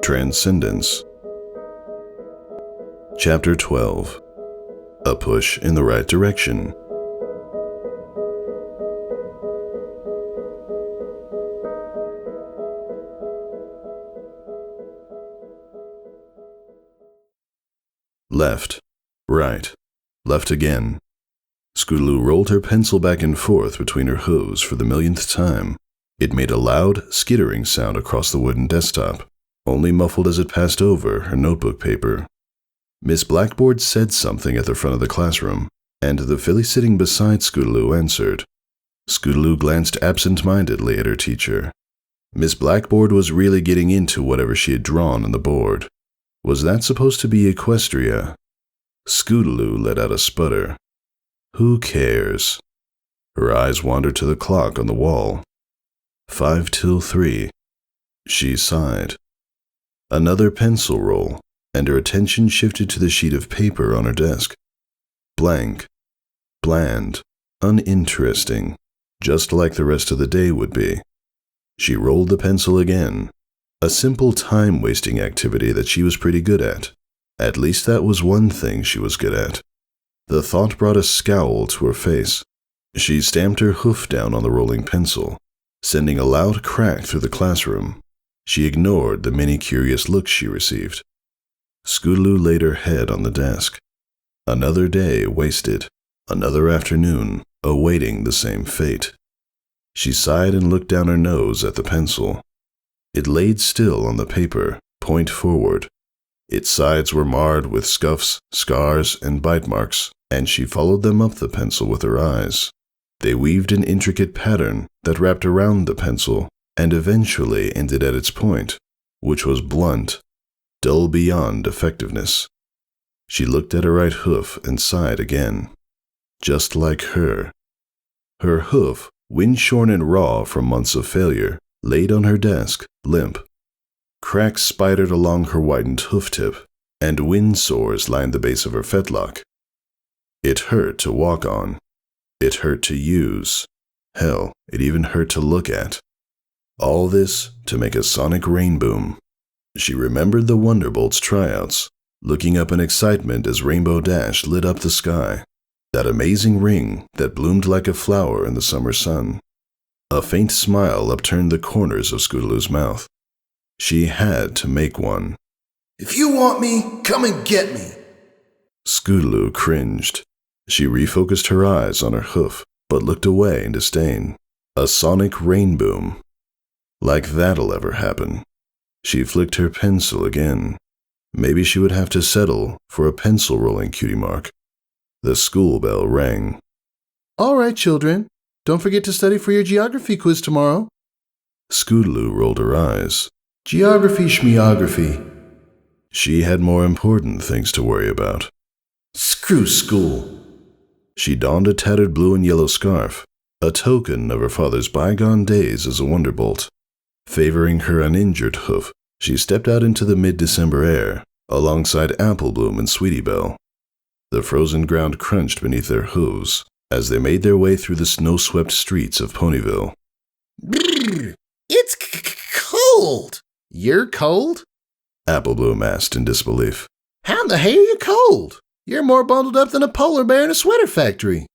Transcendence. Chapter 12. A Push in the Right Direction. Left, right, left again. Scootaloo rolled her pencil back and forth between her hooves for the millionth time. It made a loud, skittering sound across the wooden desktop, only muffled as it passed over her notebook paper. Miss Blackboard said something at the front of the classroom, and the filly sitting beside Scootaloo answered. Scootaloo glanced absent-mindedly at her teacher. Miss Blackboard was really getting into whatever she had drawn on the board. Was that supposed to be Equestria? Scootaloo let out a sputter. Who cares? Her eyes wandered to the clock on the wall. 5 till 3. She sighed. Another pencil roll, and her attention shifted to the sheet of paper on her desk. Blank. Bland. Uninteresting. Just like the rest of the day would be. She rolled the pencil again. A simple time-wasting activity that she was pretty good at. At least that was one thing she was good at. The thought brought a scowl to her face. She stamped her hoof down on the rolling pencil, sending a loud crack through the classroom. She ignored the many curious looks she received. Scootaloo laid her head on the desk. Another day wasted, another afternoon awaiting the same fate. She sighed and looked down her nose at the pencil. It laid still on the paper, point forward. Its sides were marred with scuffs, scars, and bite marks, and she followed them up the pencil with her eyes. They weaved an intricate pattern that wrapped around the pencil and eventually ended at its point, which was blunt, dull beyond effectiveness. She looked at her right hoof and sighed again. Just like her. Her hoof, wind-shorn and raw from months of failure, laid on her desk, limp. Cracks spidered along her whitened hoof-tip, and wind sores lined the base of her fetlock. It hurt to walk on. It hurt to use. Hell, it even hurt to look at. All this to make a sonic rain boom. She remembered the Wonderbolt's tryouts, looking up in excitement as Rainbow Dash lit up the sky. That amazing ring that bloomed like a flower in the summer sun. A faint smile upturned the corners of Scootaloo's mouth. She had to make one. If you want me, come and get me. Scootaloo cringed. She refocused her eyes on her hoof, but looked away in disdain. A sonic rain boom. Like that'll ever happen. She flicked her pencil again. Maybe she would have to settle for a pencil-rolling cutie mark. The school bell rang. All right, children. Don't forget to study for your geography quiz tomorrow. Scootaloo rolled her eyes. Geography schmeography. She had more important things to worry about. Screw school. She donned a tattered blue and yellow scarf, a token of her father's bygone days as a Wonderbolt. Favoring her uninjured hoof, she stepped out into the mid-December air, alongside Applebloom and Sweetie Belle. The frozen ground crunched beneath their hooves as they made their way through the snow-swept streets of Ponyville. Brrr, it's cold. You're cold? Applebloom asked in disbelief. How in the hell are you cold? You're more bundled up than a polar bear in a sweater factory.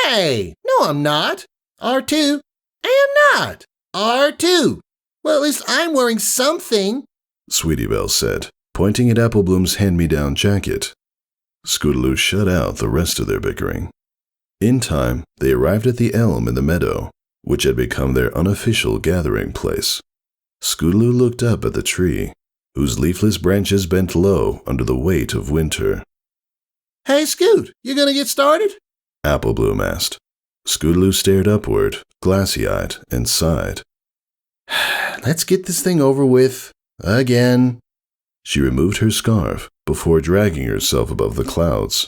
Hey, no I'm not. R2. I am not. R2. Well, at least I'm wearing something, Sweetie Belle said, pointing at Applebloom's hand-me-down jacket. Scootaloo shut out the rest of their bickering. In time, they arrived at the elm in the meadow, which had become their unofficial gathering place. Scootaloo looked up at the tree, whose leafless branches bent low under the weight of winter. Hey, Scoot, you gonna get started? Applebloom asked. Scootaloo stared upward, glassy-eyed, and sighed. Let's get this thing over with. Again. She removed her scarf before dragging herself above the clouds.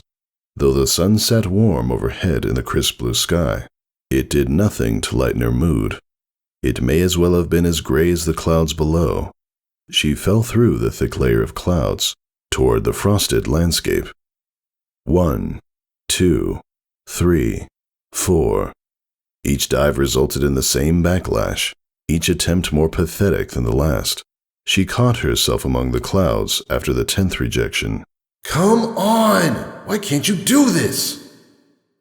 Though the sun sat warm overhead in the crisp blue sky, it did nothing to lighten her mood. It may as well have been as gray as the clouds below. She fell through the thick layer of clouds toward the frosted landscape. 1, 2, 3, 4. Each dive resulted in the same backlash, each attempt more pathetic than the last. She caught herself among the clouds after the 10th rejection. Come on! Why can't you do this?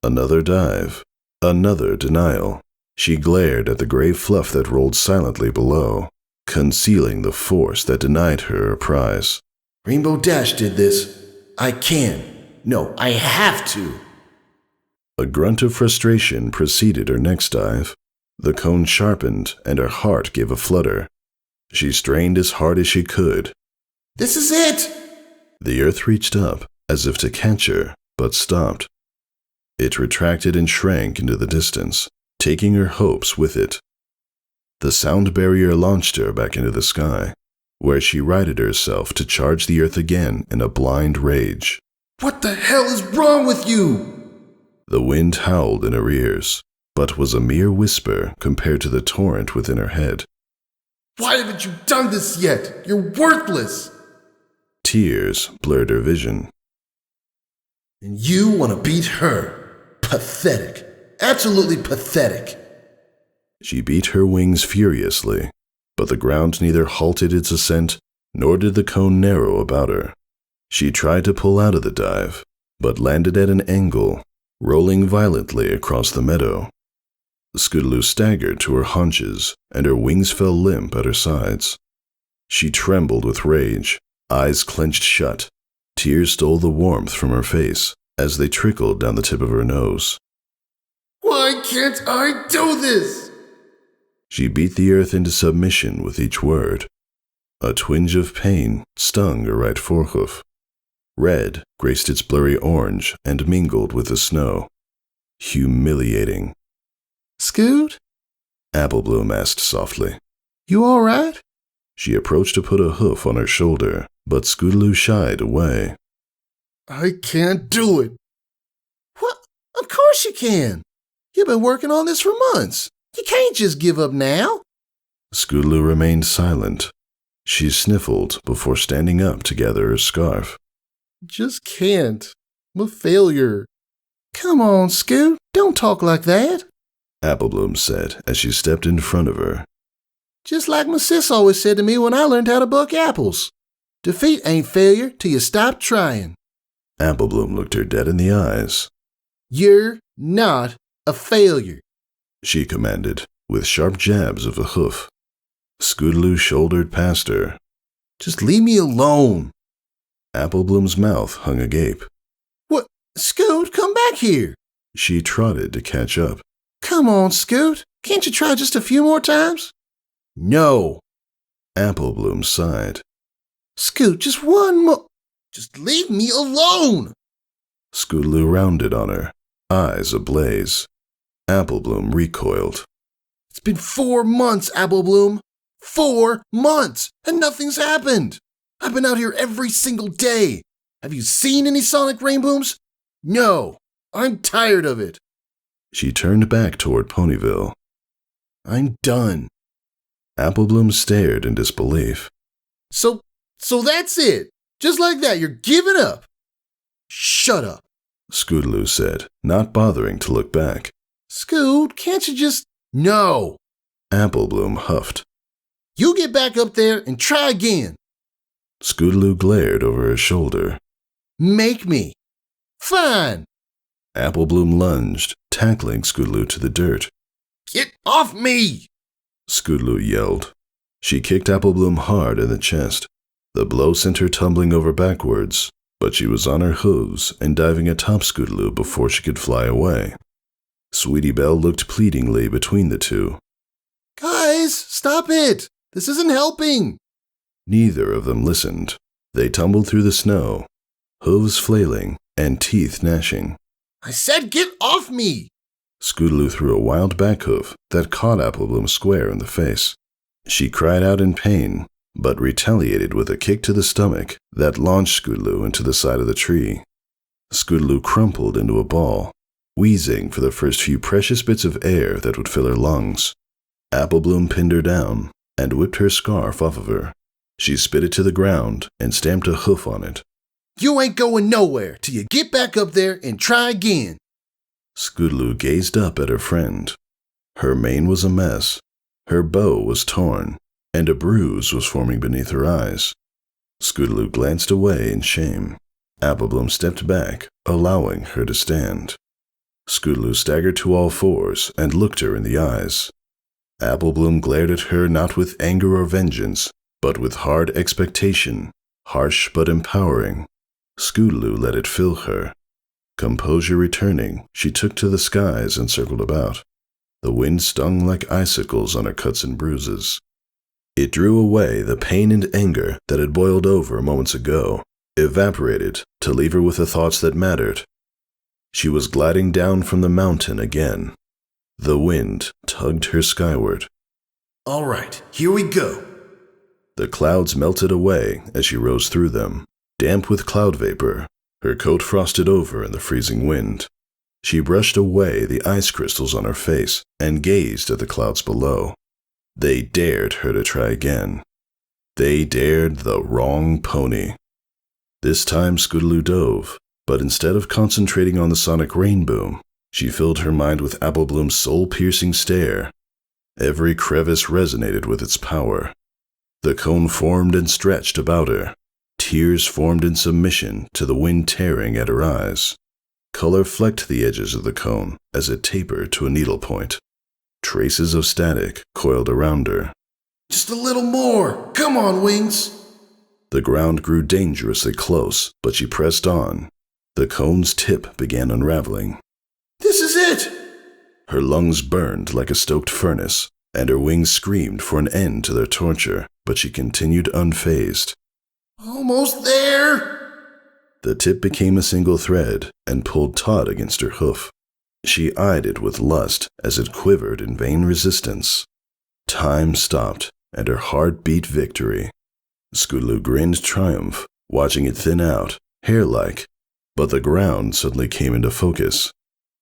Another dive. Another denial. She glared at the gray fluff that rolled silently below, concealing the force that denied her a prize. Rainbow Dash did this. I can. No, I have to. A grunt of frustration preceded her next dive. The cone sharpened, and her heart gave a flutter. She strained as hard as she could. This is it! The earth reached up, as if to catch her, but stopped. It retracted and shrank into the distance, taking her hopes with it. The sound barrier launched her back into the sky, where she righted herself to charge the earth again in a blind rage. What the hell is wrong with you? The wind howled in her ears, but was a mere whisper compared to the torrent within her head. Why haven't you done this yet? You're worthless! Tears blurred her vision. And you want to beat her? Pathetic. Absolutely pathetic. She beat her wings furiously, but the ground neither halted its ascent, nor did the cone narrow about her. She tried to pull out of the dive, but landed at an angle, rolling violently across the meadow. Scootaloo staggered to her haunches, and her wings fell limp at her sides. She trembled with rage, eyes clenched shut. Tears stole the warmth from her face as they trickled down the tip of her nose. Why can't I do this? She beat the earth into submission with each word. A twinge of pain stung her right forehoof. Red graced its blurry orange and mingled with the snow. Humiliating. Scoot? Applebloom asked softly. You all right? She approached to put a hoof on her shoulder, but Scootaloo shied away. I can't do it. What? Of course you can. You've been working on this for months. You can't just give up now. Scootaloo remained silent. She sniffled before standing up to gather her scarf. Just can't. I'm a failure. Come on, Scoot. Don't talk like that. Applebloom said as she stepped in front of her. Just like my sis always said to me when I learned how to buck apples. Defeat ain't failure till you stop trying. Applebloom looked her dead in the eyes. You're not a failure, she commanded, with sharp jabs of the hoof. Scootaloo shouldered past her. Just leave me alone. Applebloom's mouth hung agape. What? Scoot, come back here. She trotted to catch up. Come on, Scoot. Can't you try just a few more times? No. Applebloom sighed. Scoot, just one more. Just leave me alone. Scootaloo rounded on her, eyes ablaze. Applebloom recoiled. It's been 4 months, Applebloom. 4 months, and nothing's happened. I've been out here every single day. Have you seen any sonic rainbooms? No. I'm tired of it. She turned back toward Ponyville. I'm done. Applebloom stared in disbelief. So that's it. Just like that, you're giving up. Shut up, Scootaloo said, not bothering to look back. Scoot, can't you just... No. Applebloom huffed. You get back up there and try again. Scootaloo glared over her shoulder. Make me. Fine. Applebloom lunged, tackling Scootaloo to the dirt. Get off me! Scootaloo yelled. She kicked Applebloom hard in the chest. The blow sent her tumbling over backwards, but she was on her hooves and diving atop Scootaloo before she could fly away. Sweetie Belle looked pleadingly between the two. Guys, stop it! This isn't helping! Neither of them listened. They tumbled through the snow, hooves flailing and teeth gnashing. I said get off me! Scootaloo threw a wild back hoof that caught Applebloom square in the face. She cried out in pain, but retaliated with a kick to the stomach that launched Scootaloo into the side of the tree. Scootaloo crumpled into a ball, wheezing for the first few precious bits of air that would fill her lungs. Applebloom pinned her down and whipped her scarf off of her. She spit it to the ground and stamped a hoof on it. You ain't going nowhere till you get back up there and try again. Scootaloo gazed up at her friend. Her mane was a mess. Her bow was torn, and a bruise was forming beneath her eyes. Scootaloo glanced away in shame. Applebloom stepped back, allowing her to stand. Scootaloo staggered to all fours and looked her in the eyes. Applebloom glared at her not with anger or vengeance, but with hard expectation, harsh but empowering. Scootaloo let it fill her. Composure returning, she took to the skies and circled about. The wind stung like icicles on her cuts and bruises. It drew away the pain and anger that had boiled over moments ago, evaporated to leave her with the thoughts that mattered. She was gliding down from the mountain again. The wind tugged her skyward. All right, here we go. The clouds melted away as she rose through them, damp with cloud vapor, her coat frosted over in the freezing wind. She brushed away the ice crystals on her face and gazed at the clouds below. They dared her to try again. They dared the wrong pony. This time Scootaloo dove, but instead of concentrating on the sonic rain boom, she filled her mind with Applebloom's soul-piercing stare. Every crevice resonated with its power. The cone formed and stretched about her. Tears formed in submission to the wind tearing at her eyes. Color flecked the edges of the cone as it tapered to a needlepoint. Traces of static coiled around her. Just a little more. Come on, Wings. The ground grew dangerously close, but she pressed on. The cone's tip began unraveling. This is it! Her lungs burned like a stoked furnace, and her wings screamed for an end to their torture, but she continued unfazed. Almost there! The tip became a single thread and pulled taut against her hoof. She eyed it with lust as it quivered in vain resistance. Time stopped, and her heart beat victory. Scootaloo grinned triumph, watching it thin out, hair-like, but the ground suddenly came into focus.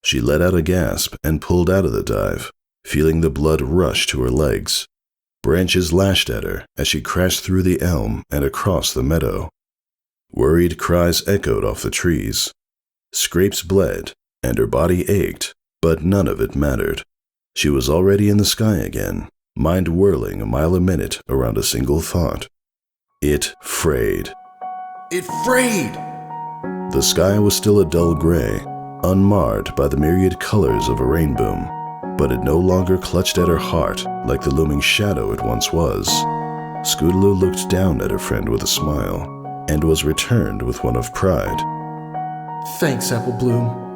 She let out a gasp and pulled out of the dive, feeling the blood rush to her legs. Branches lashed at her as she crashed through the elm and across the meadow. Worried cries echoed off the trees. Scrapes bled, and her body ached, but none of it mattered. She was already in the sky again, mind whirling a mile a minute around a single thought. It frayed. It frayed! The sky was still a dull gray, unmarred by the myriad colors of a rainbow, but it no longer clutched at her heart like the looming shadow it once was. Scootaloo looked down at her friend with a smile, and was returned with one of pride. Thanks, Applebloom.